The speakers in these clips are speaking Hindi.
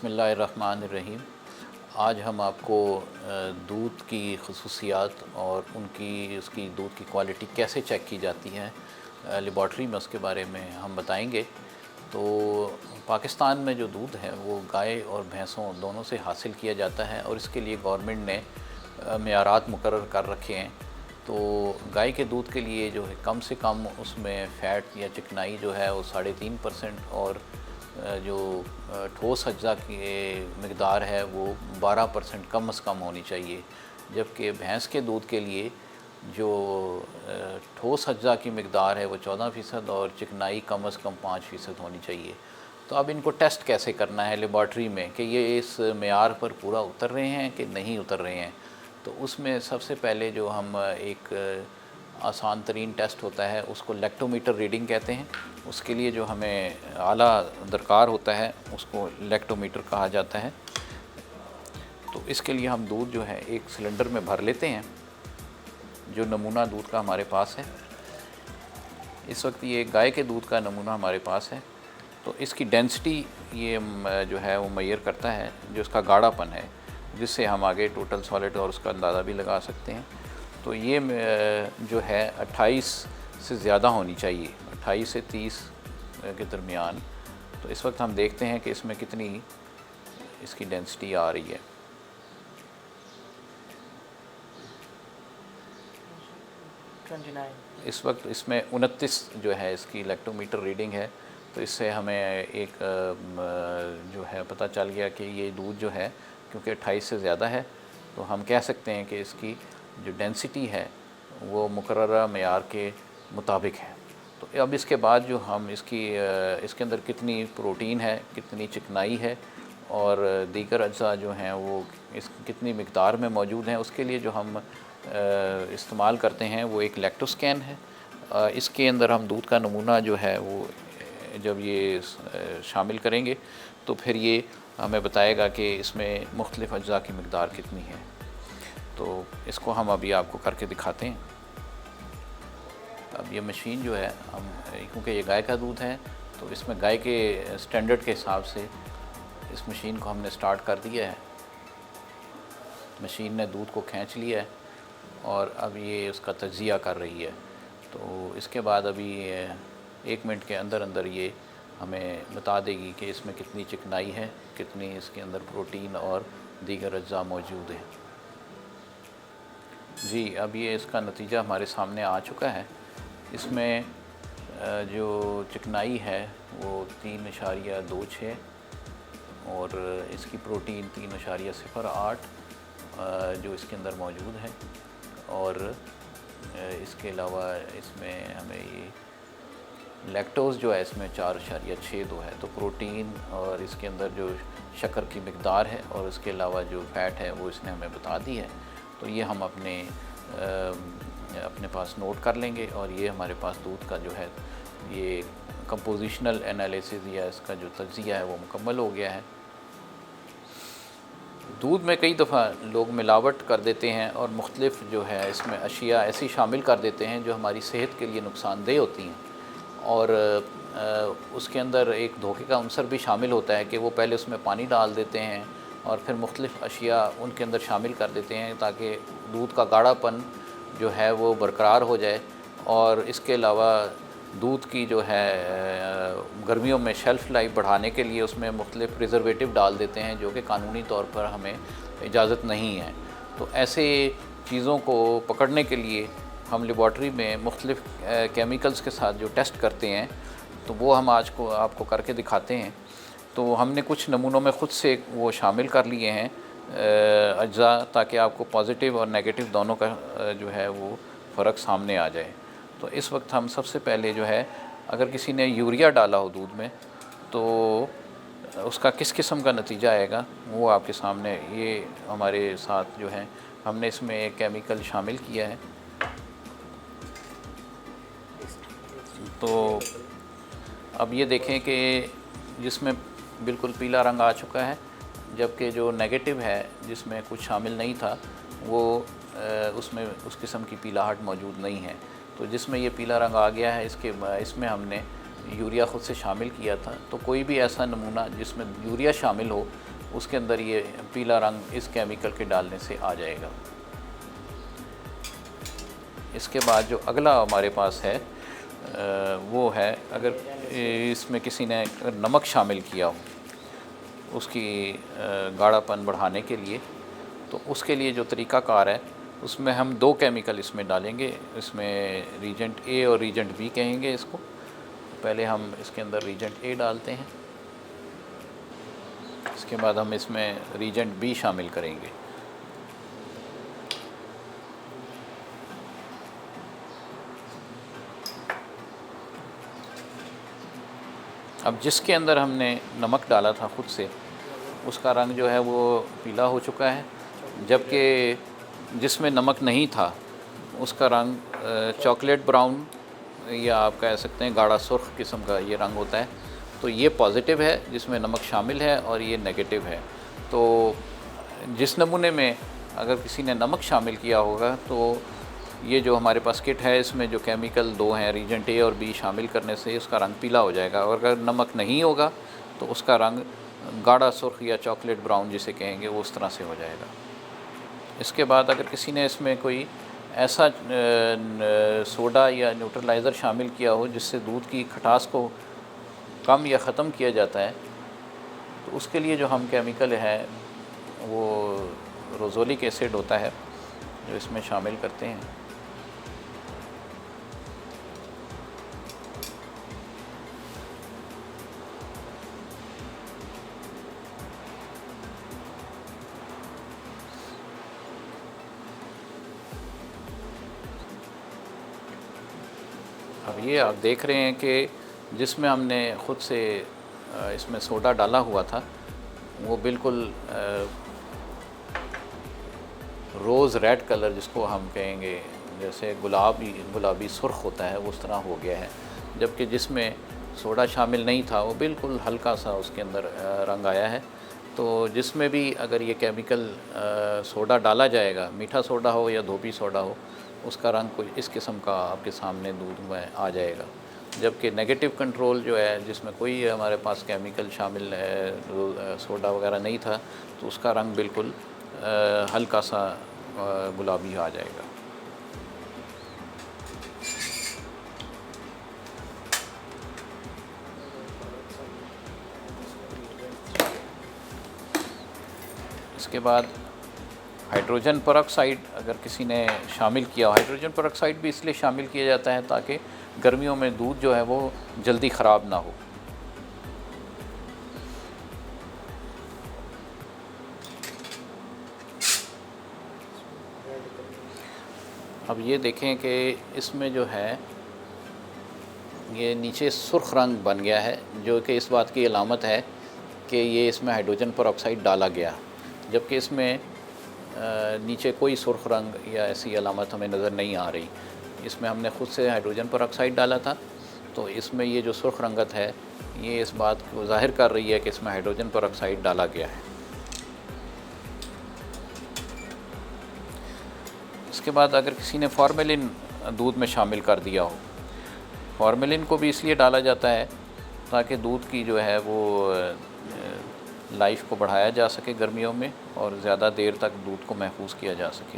बिस्मिल्लाहिर्रहमानिर्रहीम। आज हम आपको दूध की ख़ुसूसियात और उसकी दूध की क्वालिटी कैसे चेक की जाती है लेबॉर्ट्री में, उसके बारे में हम बताएंगे। तो पाकिस्तान में जो दूध है वो गाय और भैंसों दोनों से हासिल किया जाता है और इसके लिए गवर्नमेंट ने मेयारात मुकर्रर कर रखे हैं। तो गाय के दूध के लिए जो है कम से कम उसमें फ़ैट या चिकनाई जो है वो 3.5% और जो ठोस अज्जा की मकदार है वो 12% कम से कम होनी चाहिए। जबकि भैंस के दूध के लिए जो ठोस अज्जा की मकदार है वो 14% और चिकनाई कम से कम 5% होनी चाहिए। तो अब इनको टेस्ट कैसे करना है लेबॉर्ट्री में कि ये इस मेयार पर पूरा उतर रहे हैं कि नहीं उतर रहे हैं। तो उसमें सबसे पहले जो हम एक आसान तरीन टेस्ट होता है उसको लैक्टोमीटर रीडिंग कहते हैं। उसके लिए जो हमें आला दरकार होता है उसको लैक्टोमीटर कहा जाता है। तो इसके लिए हम दूध जो है एक सिलेंडर में भर लेते हैं। जो नमूना दूध का हमारे पास है, इस वक्त ये गाय के दूध का नमूना हमारे पास है। तो इसकी डेंसिटी ये जो है वो मेजर करता है, जो इसका गाढ़ापन है, जिससे हम आगे टोटल सॉलिड और उसका अंदाज़ा भी लगा सकते हैं। तो ये जो है 28 से ज़्यादा होनी चाहिए, 28 से 30 के दरमियान। तो इस वक्त हम देखते हैं कि इसमें कितनी इसकी डेंसिटी आ रही है। इस वक्त इसमें 29 जो है इसकी लैक्टोमीटर रीडिंग है। तो इससे हमें एक जो है पता चल गया कि ये दूध जो है क्योंकि 28 से ज़्यादा है, तो हम कह सकते हैं कि इसकी जो डेंसिटी है वो मुकर्ररा मेयार के मुताबिक है। तो अब इसके बाद जो हम इसके अंदर कितनी प्रोटीन है, कितनी चिकनाई है और दीगर अज्जा जो हैं वो कितनी मिक़दार में मौजूद हैं, उसके लिए जो हम इस्तेमाल करते हैं वो एक लैक्टोस्कैन है। इसके अंदर हम दूध का नमूना जो है वो जब ये शामिल करेंगे तो फिर ये हमें बताएगा कि इसमें मुख्तलिफ़ अज्जा की मिक़दार कितनी है। तो इसको हम अभी आपको करके दिखाते हैं। अब ये मशीन जो है हम, क्योंकि ये गाय का दूध है तो इसमें गाय के स्टैंडर्ड के हिसाब से इस मशीन को हमने स्टार्ट कर दिया है। मशीन ने दूध को खींच लिया है और अब ये उसका तज्ज़िया कर रही है। तो इसके बाद अभी 1 मिनट के अंदर अंदर ये हमें बता देगी कि इसमें कितनी चिकनाई है, कितनी इसके अंदर प्रोटीन और दीगर अज्जा मौजूद हैं। जी, अब ये इसका नतीजा हमारे सामने आ चुका है। इसमें जो चिकनाई है वो 3.26 और इसकी प्रोटीन 3.08 जो इसके अंदर मौजूद है। और इसके अलावा इसमें हमें ये लैक्टोज़ जो है इसमें 4.62 है। तो प्रोटीन और इसके अंदर जो शक्कर की मिक़दार है और उसके अलावा जो फ़ैट है वो इसने हमें बता दी है। तो ये हम अपने पास नोट कर लेंगे और ये हमारे पास दूध का जो है ये कंपोजिशनल एनालिसिस या इसका जो तज्ज़िया है वो मुकम्मल हो गया है। दूध में कई दफ़ा लोग मिलावट कर देते हैं और मुख्तलिफ़ जो है इसमें अशिया ऐसी शामिल कर देते हैं जो हमारी सेहत के लिए नुकसानदेह होती हैं। और उसके अंदर एक धोखे का अंसर भी शामिल होता है कि वो पहले उसमें पानी डाल देते हैं और फिर मुख्तलिफ़ अशिया उनके अंदर शामिल कर देते हैं ताकि दूध का गाढ़ापन जो है वो बरकरार हो जाए। और इसके अलावा दूध की जो है गर्मियों में शेल्फ़ लाइफ बढ़ाने के लिए उसमें मुख्तलिफ़ प्रिजर्वेटिव डाल देते हैं जो कि कानूनी तौर पर हमें इजाज़त नहीं है। तो ऐसे चीज़ों को पकड़ने के लिए हम लेबॉर्ट्री में मुख्तलिफ़ केमिकल्स के साथ जो टेस्ट करते हैं तो वो हम आज को आपको करके दिखाते हैं। तो हमने कुछ नमूनों में ख़ुद से वो शामिल कर लिए हैं अज्जा, ताकि आपको पॉजिटिव और नेगेटिव दोनों का जो है वो फ़र्क सामने आ जाए। तो इस वक्त हम सबसे पहले जो है, अगर किसी ने यूरिया डाला हो दूध में तो उसका किस किस्म का नतीजा आएगा वो आपके सामने, ये हमारे साथ जो है हमने इसमें एक केमिकल शामिल किया है। तो अब ये देखें कि जिसमें बिल्कुल पीला रंग आ चुका है, जबकि जो नेगेटिव है जिसमें कुछ शामिल नहीं था वो उसमें उस किस्म की पीलाहट मौजूद नहीं है। तो जिसमें ये पीला रंग आ गया है इसमें हमने यूरिया ख़ुद से शामिल किया था। तो कोई भी ऐसा नमूना जिसमें यूरिया शामिल हो उसके अंदर ये पीला रंग इस केमिकल के डालने से आ जाएगा। इसके बाद जो अगला हमारे पास है वो है, अगर इसमें किसी ने अगर नमक शामिल किया हो उसकी गाढ़ापन बढ़ाने के लिए, तो उसके लिए जो तरीक़ाकार है उसमें हम दो केमिकल इसमें डालेंगे। इसमें रीजेंट ए और रीजेंट बी कहेंगे इसको। पहले हम इसके अंदर रीजेंट ए डालते हैं, इसके बाद हम इसमें रीजेंट बी शामिल करेंगे। अब जिसके अंदर हमने नमक डाला था खुद से, उसका रंग जो है वो पीला हो चुका है, जबकि जिसमें नमक नहीं था उसका रंग चॉकलेट ब्राउन या आप कह सकते हैं गाढ़ा सुर्ख किस्म का ये रंग होता है। तो ये पॉजिटिव है जिसमें नमक शामिल है, और ये नेगेटिव है। तो जिस नमूने में अगर किसी ने नमक शामिल किया होगा, तो ये जो हमारे पास किट है इसमें जो केमिकल दो हैं रीजेंट ए और बी शामिल करने से उसका रंग पीला हो जाएगा, और अगर नमक नहीं होगा तो उसका रंग गाढ़ा सुर्ख या चॉकलेट ब्राउन जिसे कहेंगे वो उस तरह से हो जाएगा। इसके बाद अगर किसी ने इसमें कोई ऐसा सोडा या न्यूट्रलाइज़र शामिल किया हो जिससे दूध की खटास को कम या ख़त्म किया जाता है, तो उसके लिए जो हम केमिकल है वो रोज़ोलिक एसिड होता है जो इसमें शामिल करते हैं। अब ये आप देख रहे हैं कि जिसमें हमने ख़ुद से इसमें सोडा डाला हुआ था वो बिल्कुल रोज़ रेड कलर जिसको हम कहेंगे, जैसे गुलाबी सुर्ख होता है, वो उस तरह हो गया है। जबकि जिसमें सोडा शामिल नहीं था वो बिल्कुल हल्का सा उसके अंदर रंग आया है। तो जिसमें भी अगर ये केमिकल सोडा डाला जाएगा, मीठा सोडा हो या धोबी सोडा हो, उसका रंग कोई इस किस्म का आपके सामने दूध में आ जाएगा। जबकि नेगेटिव कंट्रोल जो है जिसमें कोई हमारे पास केमिकल शामिल है, सोडा वगैरह नहीं था, तो उसका रंग बिल्कुल हल्का सा गुलाबी आ जाएगा। इसके बाद हाइड्रोजन पेरोक्साइड अगर किसी ने शामिल किया, हाइड्रोजन पेरोक्साइड भी इसलिए शामिल किया जाता है ताकि गर्मियों में दूध जो है वो जल्दी ख़राब ना हो। अब ये देखें कि इसमें जो है ये नीचे सुर्ख रंग बन गया है, जो कि इस बात की अलामत है कि ये इसमें हाइड्रोजन पेरोक्साइड डाला गया, जबकि इसमें नीचे कोई सुर्ख रंग या ऐसी अलामत हमें नज़र नहीं आ रही। इसमें हमने ख़ुद से हाइड्रोजन पेरोक्साइड डाला था, तो इसमें ये जो सुर्ख रंगत है ये इस बात को ज़ाहिर कर रही है कि इसमें हाइड्रोजन पेरोक्साइड डाला गया है। इसके बाद अगर किसी ने फार्मेलिन दूध में शामिल कर दिया हो, फार्मेलिन को भी इसलिए डाला जाता है ताकि दूध की जो है वो लाइफ को बढ़ाया जा सके गर्मियों में, और ज़्यादा देर तक दूध को महफूज किया जा सके।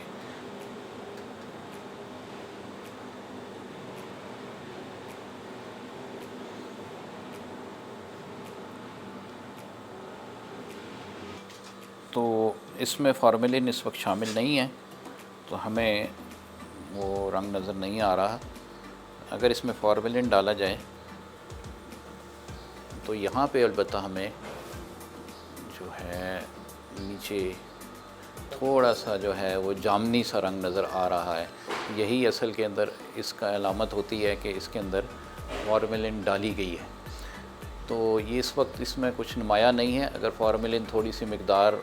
तो इसमें फार्मेलिन इस वक्त शामिल नहीं है, तो हमें वो रंग नज़र नहीं आ रहा। अगर इसमें फार्मेलिन डाला जाए तो यहाँ पे अलबत्ता हमें जो है नीचे थोड़ा सा जो है वो जामनी सा रंग नज़र आ रहा है। यही असल के अंदर इसका अलामत होती है कि इसके अंदर फार्मेलिन डाली गई है। तो ये इस वक्त इसमें कुछ नुमाया नहीं है। अगर फार्मेलिन थोड़ी सी मिकदार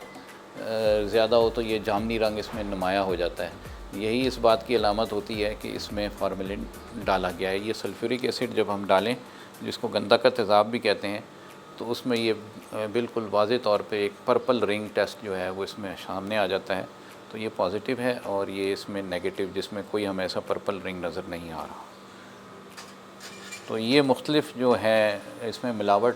ज़्यादा हो तो ये जामनी रंग इसमें नुमाया हो जाता है। यही इस बात की अलामत होती है कि इसमें फार्मेलिन डाला गया है। ये सल्फ्यूरिक एसिड जब हम डालें, जिसको गंदा का तेज़ाब भी कहते हैं, तो उसमें ये बिल्कुल वाज़े तौर पे एक पर्पल रिंग टेस्ट जो है वो इसमें सामने आ जाता है। तो ये पॉजिटिव है, और ये इसमें नेगेटिव जिसमें कोई हमें ऐसा पर्पल रिंग नज़र नहीं आ रहा। तो ये मुख्तलिफ़ जो है इसमें मिलावट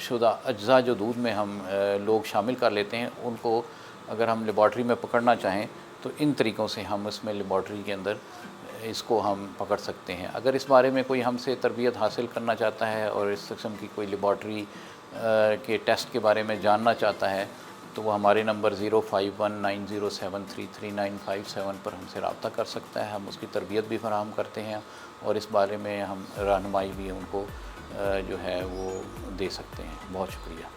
शुदा अज्जा जो दूध में हम लोग शामिल कर लेते हैं, उनको अगर हम लेबॉर्ट्री में पकड़ना चाहें तो इन तरीक़ों से हम इसमें लेबॉर्ट्री के अंदर इसको हम पकड़ सकते हैं। अगर इस बारे में कोई हमसे तरबियत हासिल करना चाहता है और इस किस्म की कोई लेबॉर्ट्री के टेस्ट के बारे में जानना चाहता है तो वो हमारे नंबर 051907333957 पर हमसे रब्ता कर सकता है। हम उसकी तरबियत भी फ़राहम करते हैं और इस बारे में हम रहनुमाई भी उनको जो है वो दे सकते हैं। बहुत शुक्रिया।